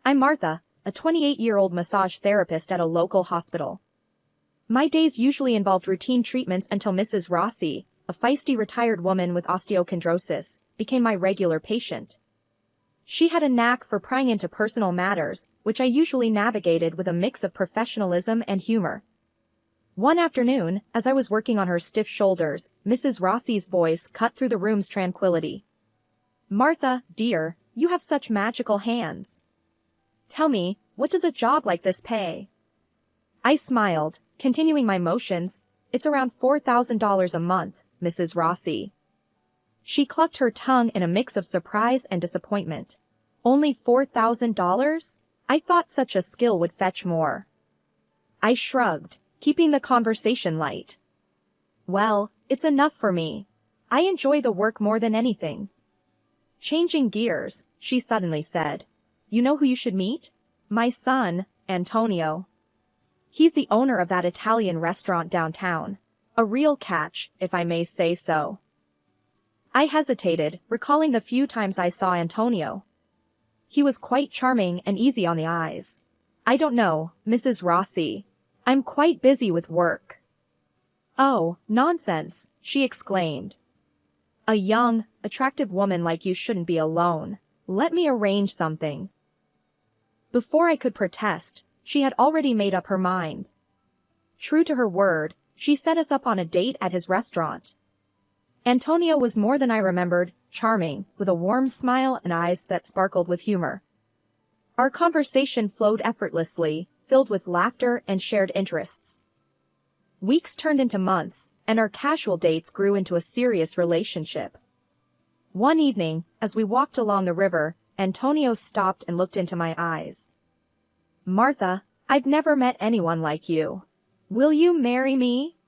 I'm Martha, a 28-year-old massage therapist at a local hospital. My days usually involved routine treatments until Mrs. Rossi, a feisty retired woman with osteochondrosis, became my regular patient. She had a knack for prying into personal matters, which I usually navigated with a mix of professionalism and humor. One afternoon, as I was working on her stiff shoulders, Mrs. Rossi's voice cut through the room's tranquility. "Martha, dear, you have such magical hands. Tell me, what does a job like this pay?" I smiled, continuing my motions. "It's around $4,000 a month, Mrs. Rossi." She clucked her tongue in a mix of surprise and disappointment. "Only $4,000? I thought such a skill would fetch more." I shrugged, keeping the conversation light. "Well, it's enough for me. I enjoy the work more than anything." Changing gears, she suddenly said, "You know who you should meet? My son, Antonio. He's the owner of that Italian restaurant downtown. A real catch, if I may say so." I hesitated, recalling the few times I saw Antonio. He was quite charming and easy on the eyes. "I don't know, Mrs. Rossi. I'm quite busy with work." "Oh, nonsense," she exclaimed. "A young, attractive woman like you shouldn't be alone. Let me arrange something." Before I could protest, she had already made up her mind. True to her word, she set us up on a date at his restaurant. Antonio was more than I remembered, charming, with a warm smile and eyes that sparkled with humor. Our conversation flowed effortlessly, filled with laughter and shared interests. Weeks turned into months, and our casual dates grew into a serious relationship. One evening, as we walked along the river, Antonio stopped and looked into my eyes. "Martha, I've never met anyone like you. Will you marry me?"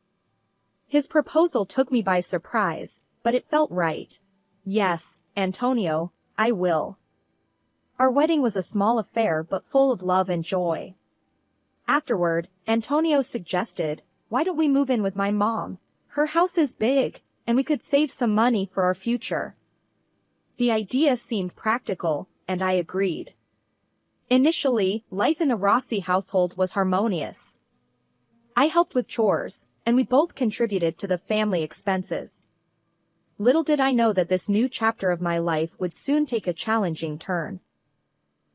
His proposal took me by surprise, but it felt right. "Yes, Antonio, I will." Our wedding was a small affair but full of love and joy. Afterward, Antonio suggested, "Why don't we move in with my mom? Her house is big, and we could save some money for our future." The idea seemed practical, and I agreed. Initially, life in the Rossi household was harmonious. I helped with chores, and we both contributed to the family expenses. Little did I know that this new chapter of my life would soon take a challenging turn.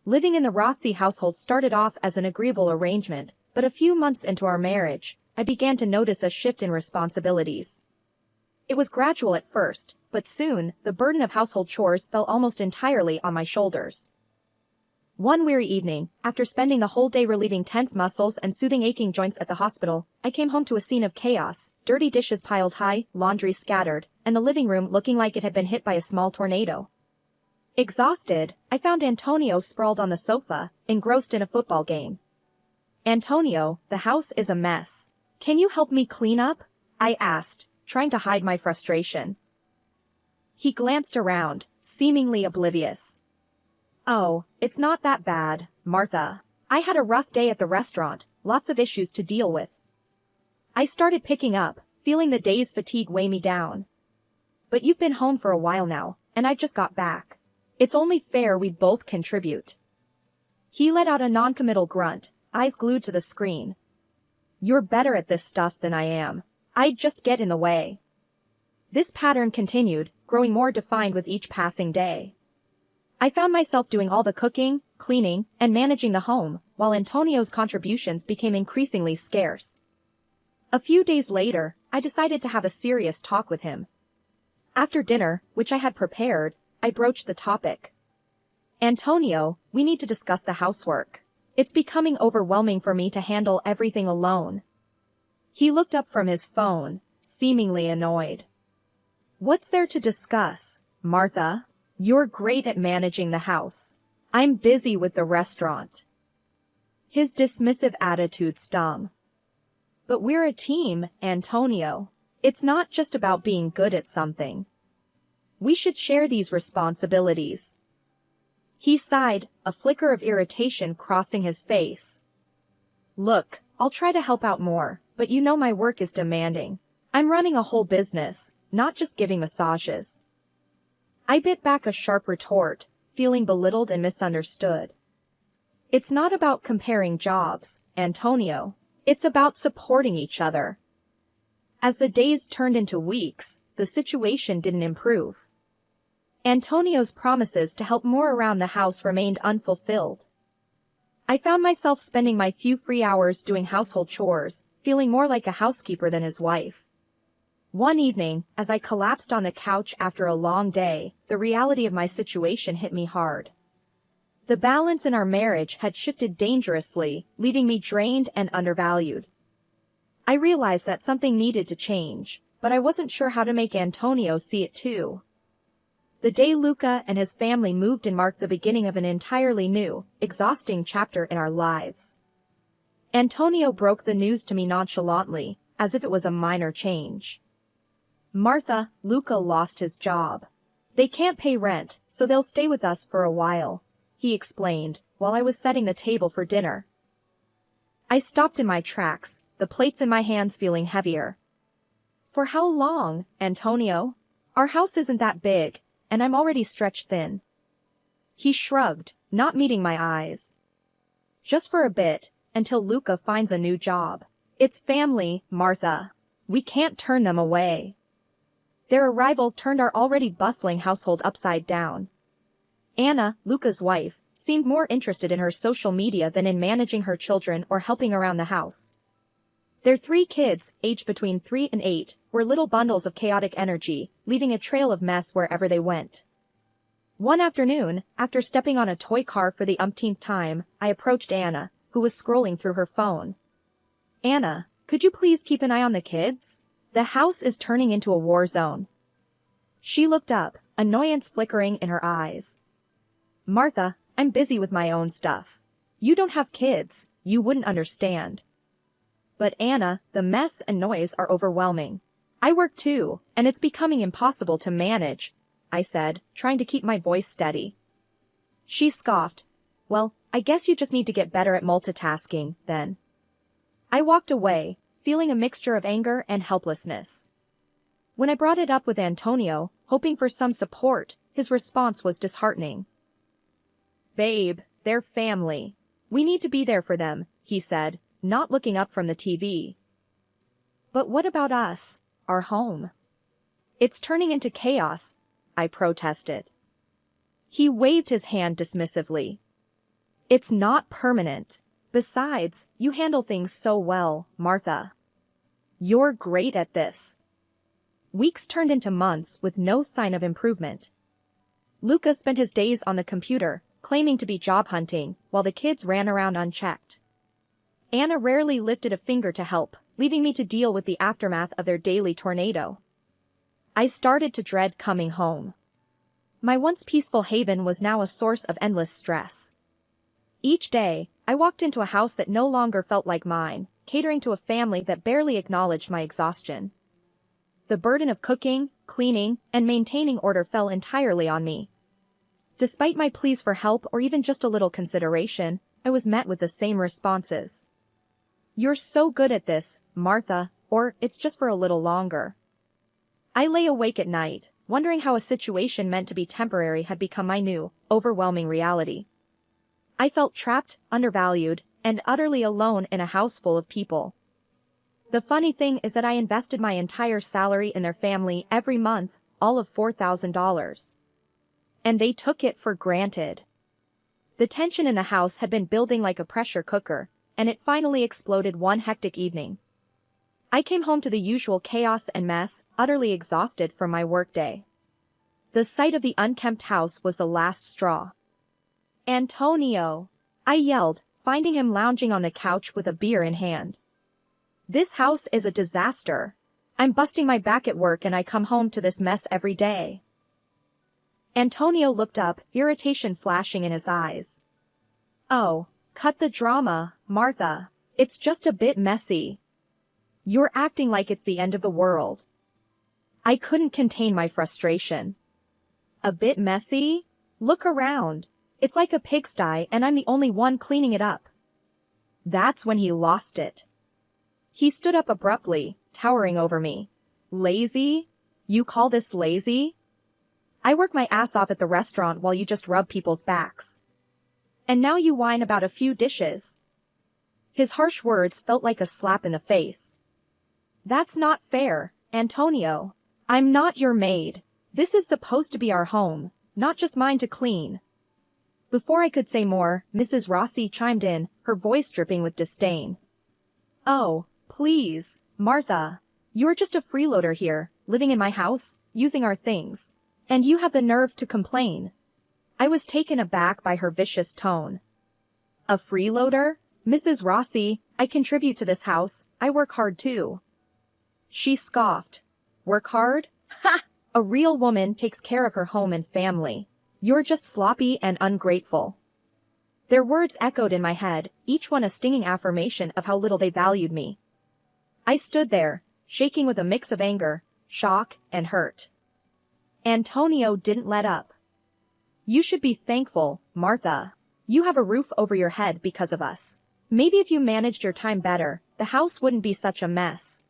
Living in the Rossi household started off as an agreeable arrangement, but a few months into our marriage, I began to notice a shift in responsibilities. It was gradual at first, but soon, the burden of household chores fell almost entirely on my shoulders. One weary evening, after spending the whole day relieving tense muscles and soothing aching joints at the hospital, I came home to a scene of chaos, dirty dishes piled high, laundry scattered, and the living room looking like it had been hit by a small tornado. Exhausted, I found Antonio sprawled on the sofa, engrossed in a football game. "Antonio, the house is a mess. Can you help me clean up?" I asked, trying to hide my frustration. He glanced around, seemingly oblivious. "Oh, it's not that bad, Martha. I had a rough day at the restaurant, lots of issues to deal with." I started picking up, feeling the day's fatigue weigh me down. "But you've been home for a while now, and I just got back. It's only fair we both contribute." He let out a noncommittal grunt, eyes glued to the screen. "You're better at this stuff than I am. I'd just get in the way." This pattern continued, growing more defined with each passing day. I found myself doing all the cooking, cleaning, and managing the home, while Antonio's contributions became increasingly scarce. A few days later, I decided to have a serious talk with him. After dinner, which I had prepared, I broached the topic. "Antonio, we need to discuss the housework. It's becoming overwhelming for me to handle everything alone." He looked up from his phone, seemingly annoyed. "What's there to discuss, Martha? You're great at managing the house. I'm busy with the restaurant." His dismissive attitude stung. "But we're a team, Antonio. It's not just about being good at something. We should share these responsibilities." He sighed, a flicker of irritation crossing his face. "Look, I'll try to help out more, but you know my work is demanding. I'm running a whole business, not just giving massages." I bit back a sharp retort, feeling belittled and misunderstood. It's not about comparing jobs, Antonio. It's about supporting each other. As the days turned into weeks, the situation didn't improve. Antonio's promises to help more around the house remained unfulfilled. I found myself spending my few free hours doing household chores, feeling more like a housekeeper than his wife. One evening, as I collapsed on the couch after a long day, the reality of my situation hit me hard. The balance in our marriage had shifted dangerously, leaving me drained and undervalued. I realized that something needed to change, but I wasn't sure how to make Antonio see it too. The day Luca and his family moved in marked the beginning of an entirely new, exhausting chapter in our lives. Antonio broke the news to me nonchalantly, as if it was a minor change. "Martha, Luca lost his job. They can't pay rent, so they'll stay with us for a while," he explained, while I was setting the table for dinner. I stopped in my tracks, the plates in my hands feeling heavier. "For how long, Antonio? Our house isn't that big, and I'm already stretched thin." He shrugged, not meeting my eyes. "Just for a bit, until Luca finds a new job. It's family, Martha. We can't turn them away." Their arrival turned our already bustling household upside down. Anna, Luca's wife, seemed more interested in her social media than in managing her children or helping around the house. Their 3 kids, aged between 3 and 8, were little bundles of chaotic energy, leaving a trail of mess wherever they went. One afternoon, after stepping on a toy car for the umpteenth time, I approached Anna, who was scrolling through her phone. "Anna, could you please keep an eye on the kids? The house is turning into a war zone." She looked up, annoyance flickering in her eyes. "Martha, I'm busy with my own stuff. You don't have kids, you wouldn't understand." "But Anna, the mess and noise are overwhelming. I work too, and it's becoming impossible to manage," I said, trying to keep my voice steady. She scoffed. "Well, I guess you just need to get better at multitasking, then." I walked away, feeling a mixture of anger and helplessness. When I brought it up with Antonio, hoping for some support, his response was disheartening. "Babe, they're family. We need to be there for them," he said, not looking up from the TV. "But what about us, our home? It's turning into chaos," I protested. He waved his hand dismissively. "It's not permanent. Besides, you handle things so well, Martha. You're great at this." Weeks turned into months with no sign of improvement. Luca spent his days on the computer, claiming to be job hunting, while the kids ran around unchecked. Anna rarely lifted a finger to help, leaving me to deal with the aftermath of their daily tornado. I started to dread coming home. My once peaceful haven was now a source of endless stress. Each day, I walked into a house that no longer felt like mine, catering to a family that barely acknowledged my exhaustion. The burden of cooking, cleaning, and maintaining order fell entirely on me. Despite my pleas for help or even just a little consideration, I was met with the same responses. "You're so good at this, Martha," or "it's just for a little longer." I lay awake at night, wondering how a situation meant to be temporary had become my new, overwhelming reality. I felt trapped, undervalued, and utterly alone in a house full of people. The funny thing is that I invested my entire salary in their family every month, all of $4,000. And they took it for granted. The tension in the house had been building like a pressure cooker, and it finally exploded one hectic evening. I came home to the usual chaos and mess, utterly exhausted from my workday. The sight of the unkempt house was the last straw. "Antonio!" I yelled, finding him lounging on the couch with a beer in hand. "This house is a disaster. I'm busting my back at work and I come home to this mess every day." Antonio looked up, irritation flashing in his eyes. "Oh, cut the drama, Martha. It's just a bit messy. You're acting like it's the end of the world." I couldn't contain my frustration. "A bit messy? Look around. It's like a pigsty and I'm the only one cleaning it up." That's when he lost it. He stood up abruptly, towering over me. "Lazy? You call this lazy? I work my ass off at the restaurant while you just rub people's backs." And now you whine about a few dishes. His harsh words felt like a slap in the face. That's not fair, Antonio. I'm not your maid. This is supposed to be our home, not just mine to clean. Before I could say more, Mrs. Rossi chimed in, her voice dripping with disdain. Oh, please, Martha. You're just a freeloader here, living in my house, using our things. And you have the nerve to complain. I was taken aback by her vicious tone. A freeloader? Mrs. Rossi, I contribute to this house, I work hard too. She scoffed. Work hard? Ha! A real woman takes care of her home and family. You're just sloppy and ungrateful. Their words echoed in my head, each one a stinging affirmation of how little they valued me. I stood there, shaking with a mix of anger, shock, and hurt. Antonio didn't let up. You should be thankful, Martha. You have a roof over your head because of us. Maybe if you managed your time better, the house wouldn't be such a mess.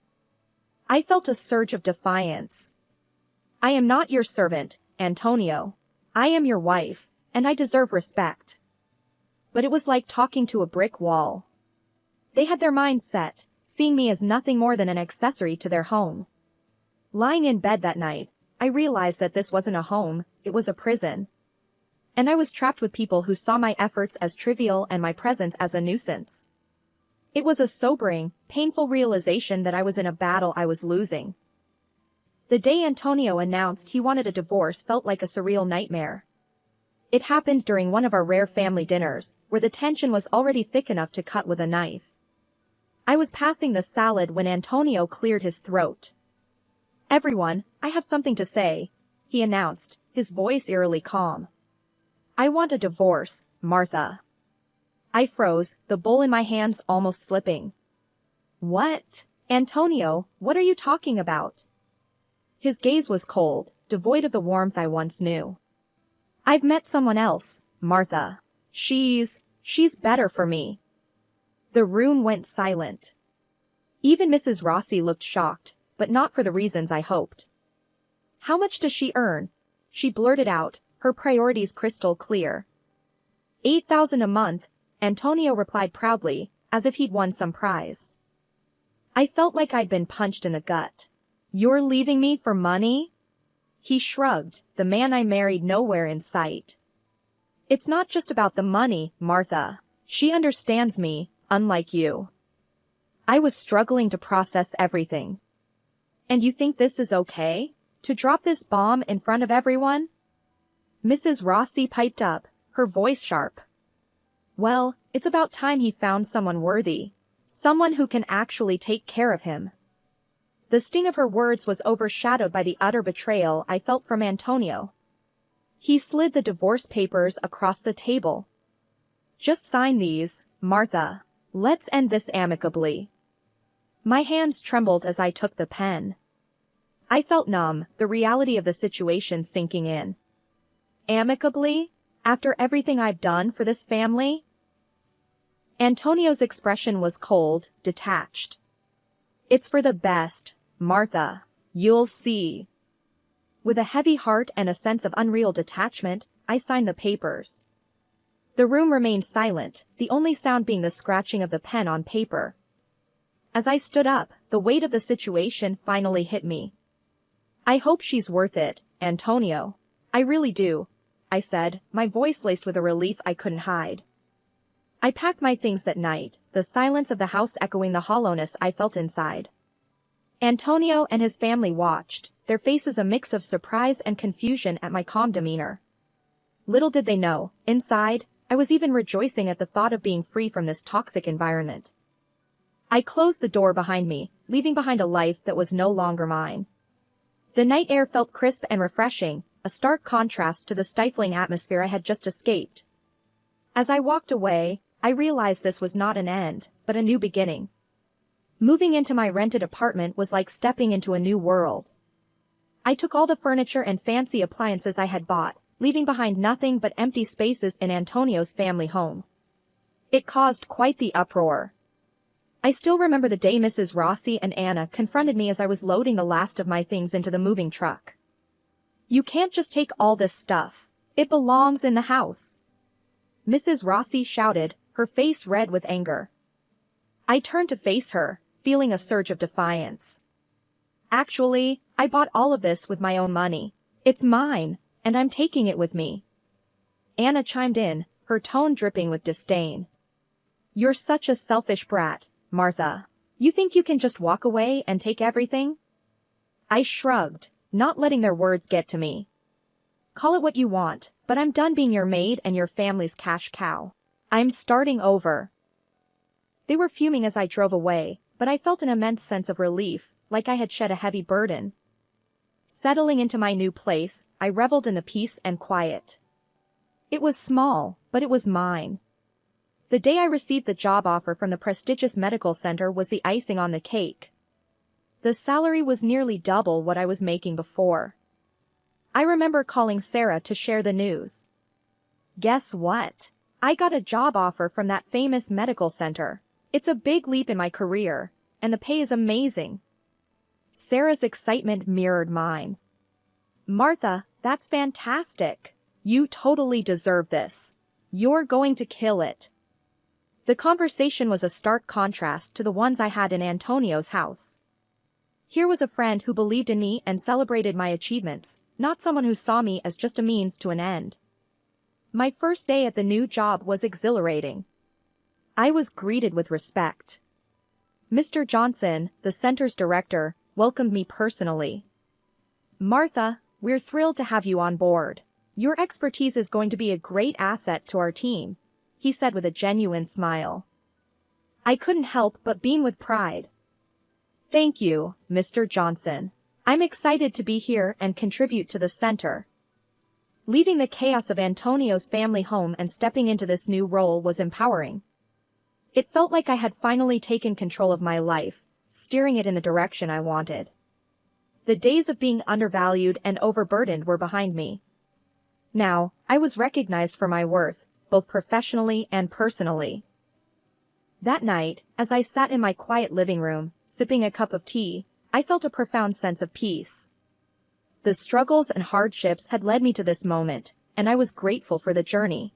I felt a surge of defiance. I am not your servant, Antonio. I am your wife, and I deserve respect. But it was like talking to a brick wall. They had their minds set, seeing me as nothing more than an accessory to their home. Lying in bed that night, I realized that this wasn't a home, it was a prison. And I was trapped with people who saw my efforts as trivial and my presence as a nuisance. It was a sobering, painful realization that I was in a battle I was losing. The day Antonio announced he wanted a divorce felt like a surreal nightmare. It happened during one of our rare family dinners, where the tension was already thick enough to cut with a knife. I was passing the salad when Antonio cleared his throat. Everyone, I have something to say, he announced, his voice eerily calm. I want a divorce, Martha. I froze, the bowl in my hands almost slipping. What? Antonio, what are you talking about? His gaze was cold, devoid of the warmth I once knew. I've met someone else, Martha. She's better for me. The room went silent. Even Mrs. Rossi looked shocked, but not for the reasons I hoped. How much does she earn? She blurted out, her priorities crystal clear. 8,000 a month, Antonio replied proudly, as if he'd won some prize. I felt like I'd been punched in the gut. You're leaving me for money? He shrugged, the man I married nowhere in sight. It's not just about the money, Martha. She understands me, unlike you. I was struggling to process everything. And you think this is okay? To drop this bomb in front of everyone? Mrs. Rossi piped up, her voice sharp. Well, it's about time he found someone worthy. Someone who can actually take care of him. The sting of her words was overshadowed by the utter betrayal I felt from Antonio. He slid the divorce papers across the table. Just sign these, Martha. Let's end this amicably. My hands trembled as I took the pen. I felt numb, the reality of the situation sinking in. Amicably? After everything I've done for this family? Antonio's expression was cold, detached. It's for the best, Martha. You'll see. With a heavy heart and a sense of unreal detachment, I signed the papers. The room remained silent, the only sound being the scratching of the pen on paper. As I stood up, the weight of the situation finally hit me. I hope she's worth it, Antonio. I really do, I said, my voice laced with a relief I couldn't hide. I packed my things that night, the silence of the house echoing the hollowness I felt inside. Antonio and his family watched, their faces a mix of surprise and confusion at my calm demeanor. Little did they know, inside, I was even rejoicing at the thought of being free from this toxic environment. I closed the door behind me, leaving behind a life that was no longer mine. The night air felt crisp and refreshing, a stark contrast to the stifling atmosphere I had just escaped. As I walked away, I realized this was not an end, but a new beginning. Moving into my rented apartment was like stepping into a new world. I took all the furniture and fancy appliances I had bought, leaving behind nothing but empty spaces in Antonio's family home. It caused quite the uproar. I still remember the day Mrs. Rossi and Anna confronted me as I was loading the last of my things into the moving truck. You can't just take all this stuff. It belongs in the house. Mrs. Rossi shouted, her face red with anger. I turned to face her, feeling a surge of defiance. Actually, I bought all of this with my own money. It's mine, and I'm taking it with me. Anna chimed in, her tone dripping with disdain. You're such a selfish brat, Martha. You think you can just walk away and take everything? I shrugged, not letting their words get to me. Call it what you want, but I'm done being your maid and your family's cash cow. I'm starting over. They were fuming as I drove away, but I felt an immense sense of relief, like I had shed a heavy burden. Settling into my new place, I reveled in the peace and quiet. It was small, but it was mine. The day I received the job offer from the prestigious medical center was the icing on the cake. The salary was nearly double what I was making before. I remember calling Sarah to share the news. Guess what? I got a job offer from that famous medical center. It's a big leap in my career, and the pay is amazing. Sarah's excitement mirrored mine. Martha, that's fantastic. You totally deserve this. You're going to kill it. The conversation was a stark contrast to the ones I had in Antonio's house. Here was a friend who believed in me and celebrated my achievements, not someone who saw me as just a means to an end. My first day at the new job was exhilarating. I was greeted with respect. Mr. Johnson, the center's director, welcomed me personally. Martha, we're thrilled to have you on board. Your expertise is going to be a great asset to our team, he said with a genuine smile. I couldn't help but beam with pride. Thank you, Mr. Johnson. I'm excited to be here and contribute to the center. Leaving the chaos of Antonio's family home and stepping into this new role was empowering. It felt like I had finally taken control of my life, steering it in the direction I wanted. The days of being undervalued and overburdened were behind me. Now, I was recognized for my worth, both professionally and personally. That night, as I sat in my quiet living room, sipping a cup of tea, I felt a profound sense of peace. The struggles and hardships had led me to this moment, and I was grateful for the journey.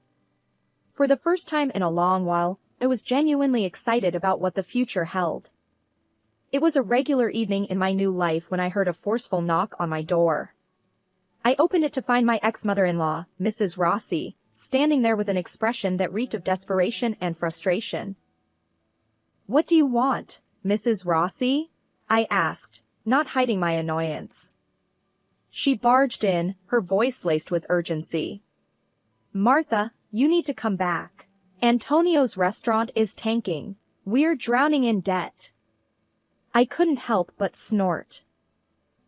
For the first time in a long while, I was genuinely excited about what the future held. It was a regular evening in my new life when I heard a forceful knock on my door. I opened it to find my ex-mother-in-law, Mrs. Rossi, standing there with an expression that reeked of desperation and frustration. What do you want, Mrs. Rossi? I asked, not hiding my annoyance. She barged in, her voice laced with urgency. Martha, you need to come back. Antonio's restaurant is tanking. We're drowning in debt. I couldn't help but snort.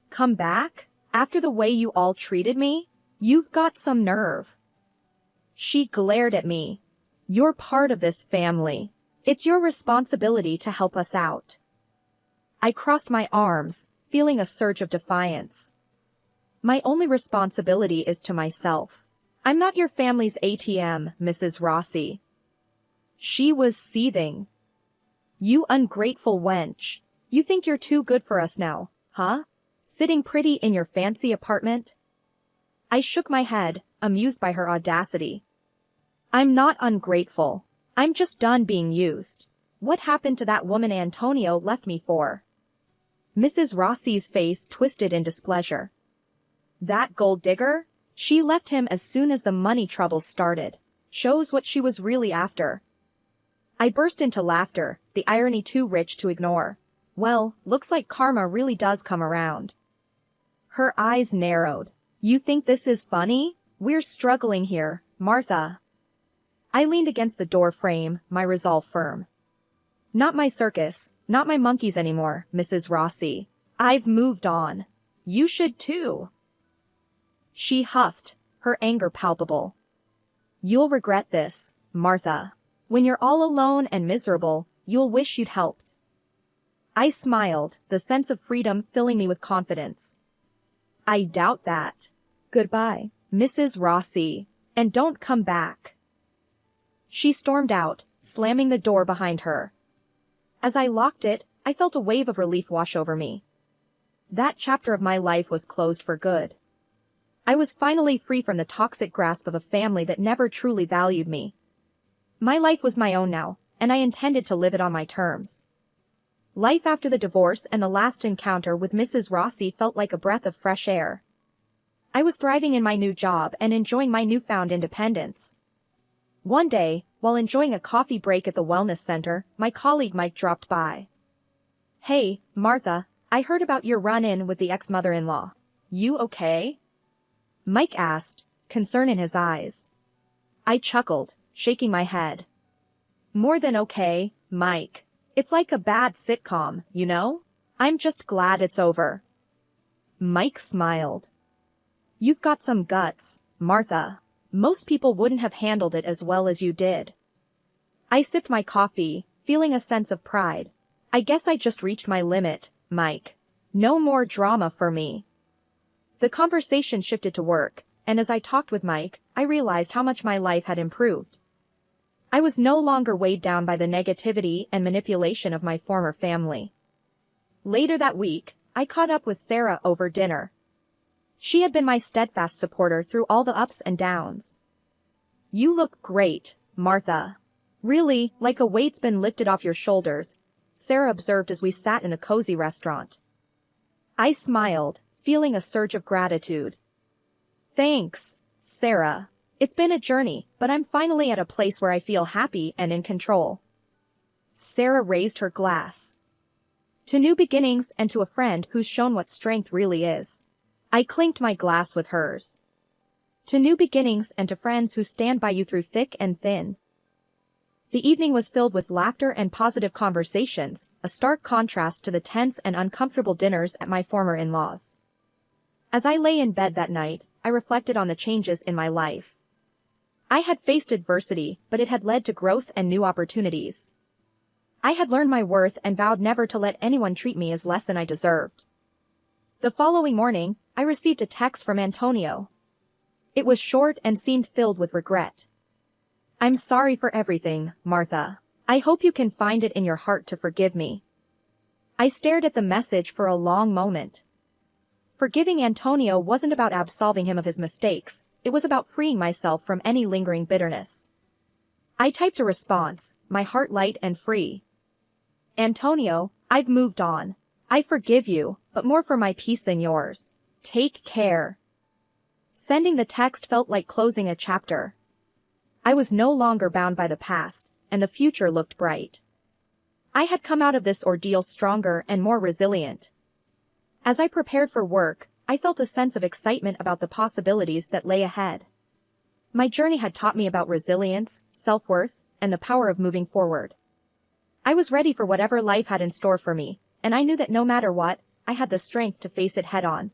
Come back? After the way you all treated me? You've got some nerve. She glared at me. You're part of this family. It's your responsibility to help us out. I crossed my arms, feeling a surge of defiance. My only responsibility is to myself. I'm not your family's ATM, Mrs. Rossi. She was seething. You ungrateful wench. You think you're too good for us now, huh? Sitting pretty in your fancy apartment? I shook my head, amused by her audacity. I'm not ungrateful. I'm just done being used. What happened to that woman Antonio left me for? Mrs. Rossi's face twisted in displeasure. That gold digger? She left him as soon as the money troubles started. Shows what she was really after. I burst into laughter, the irony too rich to ignore. Well, looks like karma really does come around. Her eyes narrowed. You think this is funny? We're struggling here, Martha. I leaned against the door frame, my resolve firm. Not my circus, not my monkeys anymore, Mrs. Rossi. I've moved on. You should too. She huffed, her anger palpable. You'll regret this, Martha. When you're all alone and miserable, you'll wish you'd helped. I smiled, the sense of freedom filling me with confidence. I doubt that. Goodbye, Mrs. Rossi, and don't come back. She stormed out, slamming the door behind her. As I locked it, I felt a wave of relief wash over me. That chapter of my life was closed for good. I was finally free from the toxic grasp of a family that never truly valued me. My life was my own now, and I intended to live it on my terms. Life after the divorce and the last encounter with Mrs. Rossi felt like a breath of fresh air. I was thriving in my new job and enjoying my newfound independence. One day, while enjoying a coffee break at the wellness center, my colleague Mike dropped by. "Hey, Martha, I heard about your run-in with the ex-mother-in-law. You okay?" Mike asked, concern in his eyes. I chuckled, shaking my head. "More than okay, Mike. It's like a bad sitcom, you know? I'm just glad it's over." Mike smiled. "You've got some guts, Martha. Most people wouldn't have handled it as well as you did." I sipped my coffee, feeling a sense of pride. "I guess I just reached my limit, Mike. No more drama for me." The conversation shifted to work, and as I talked with Mike, I realized how much my life had improved. I was no longer weighed down by the negativity and manipulation of my former family. Later that week, I caught up with Sarah over dinner. She had been my steadfast supporter through all the ups and downs. "You look great, Martha. Really, like a weight's been lifted off your shoulders," Sarah observed as we sat in a cozy restaurant. I smiled, feeling a surge of gratitude. "Thanks, Sarah. It's been a journey, but I'm finally at a place where I feel happy and in control." Sarah raised her glass. "To new beginnings and to a friend who's shown what strength really is." I clinked my glass with hers. "To new beginnings and to friends who stand by you through thick and thin." The evening was filled with laughter and positive conversations, a stark contrast to the tense and uncomfortable dinners at my former in-laws. As I lay in bed that night, I reflected on the changes in my life. I had faced adversity, but it had led to growth and new opportunities. I had learned my worth and vowed never to let anyone treat me as less than I deserved. The following morning, I received a text from Antonio. It was short and seemed filled with regret. "I'm sorry for everything, Martha. I hope you can find it in your heart to forgive me." I stared at the message for a long moment. Forgiving Antonio wasn't about absolving him of his mistakes, it was about freeing myself from any lingering bitterness. I typed a response, my heart light and free. "Antonio, I've moved on. I forgive you, but more for my peace than yours. Take care." Sending the text felt like closing a chapter. I was no longer bound by the past, and the future looked bright. I had come out of this ordeal stronger and more resilient. As I prepared for work, I felt a sense of excitement about the possibilities that lay ahead. My journey had taught me about resilience, self-worth, and the power of moving forward. I was ready for whatever life had in store for me, and I knew that no matter what, I had the strength to face it head-on.